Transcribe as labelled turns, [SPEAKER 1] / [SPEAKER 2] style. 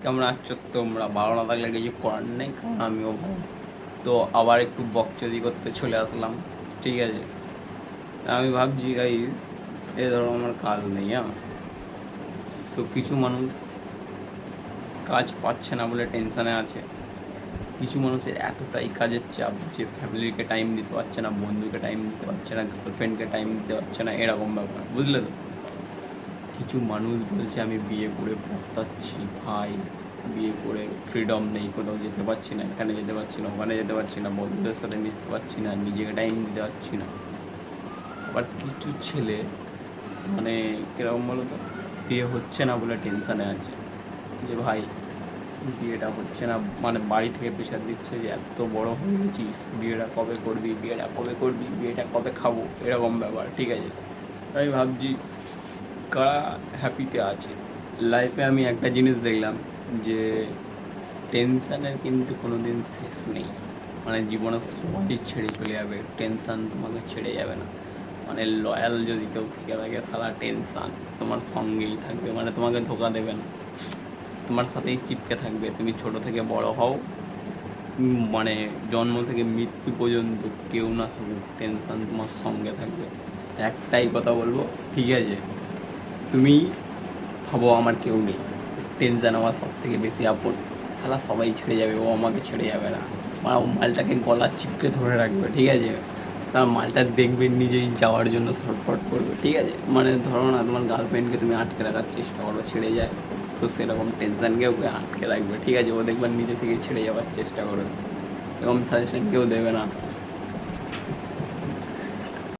[SPEAKER 1] কেমন আছো তোমরা? ভালো না থাকলে কিছু করার নেই, কারণ আমিও ভালো। তো আবার একটু বকচদি করতে চলে আসলাম, ঠিক আছে? আমি ভাবছি গাইস, এ ধরো আমার কাজ নেই, হ্যাঁ? তো কিছু মানুষ কাজ পাচ্ছে না বলে টেনশানে আছে। কিছু মানুষের এতটাই কাজের চাপ যে ফ্যামিলিকে টাইম দিতে পারছে না, বন্ধুকে টাইম দিতে পারছে না, গার্লফ্রেন্ডকে টাইম দিতে পারছে না, এরকম ব্যাপার, বুঝলে তো? কিছু মানুষ বলছে আমি বিয়ে করে পস্তাচ্ছি ভাই, বিয়ে করে ফ্রিডম নেই, কোথাও যেতে পারছি না, এখানে যেতে পারছি না, ওখানে যেতে পারছি না, বন্ধুদের সাথে মিশতে পারছি না, নিজেকে টাইম দিতে পারছি না। আবার কিছু ছেলে মানে কীরকম বলো তো, বিয়ে হচ্ছে না বলে টেনশানে আছে যে ভাই বিয়েটা হচ্ছে না, মানে বাড়ি থেকে প্রেশার দিচ্ছে যে এত বড় হয়ে গেছিস, বিয়েটা কবে করবি, বিয়েটা কবে করবি, বিয়েটা কবে খাবো, এরকম ব্যাপার, ঠিক আছে? আমি ভাবছি কারা হ্যাপিতে আছে লাইফে। আমি একটা জিনিস দেখলাম যে টেনশানের কিন্তু কোনো দিন শেষ নেই। মানে জীবনে সবাই ছেড়ে চলে যাবে, টেনশান তোমাকে ছেড়ে যাবে না। মানে লয়াল যদি কেউ থেকে থাকে, সারা টেনশান তোমার সঙ্গেই থাকবে, মানে তোমাকে ধোকা দেবে না, তোমার সাথেই চিপকে থাকবে। তুমি ছোট থেকে বড় হও, মানে জন্ম থেকে মৃত্যু পর্যন্ত কেউ না থাকুক, টেনশান তোমার সঙ্গে থাকবে। একটাই কথা বলবো, ঠিক আছে? তুমি ভাবো আমার কেউ নেই, টেনশান আমার সব থেকে বেশি আপন। শালা সবাই ছেড়ে যাবে, ও আমাকে ছেড়ে যাবে না। মানে ও মালটাকে গলা চিপকে ধরে রাখবে, ঠিক আছে? শালা মালটা দেখবে নিজেই যাওয়ার জন্য ছটফট করবে, ঠিক আছে? মানে ধরো না, তোমার গার্লফ্রেন্ডকে তুমি আটকে রাখার চেষ্টা করো, ছেড়ে যায়, তো সেরকম টেনশানকে ওকে আটকে রাখবে, ঠিক আছে? ও দেখবে নিজে থেকে ছেড়ে যাওয়ার চেষ্টা করবে। এরকম সাজেশন কেউ দেবে না।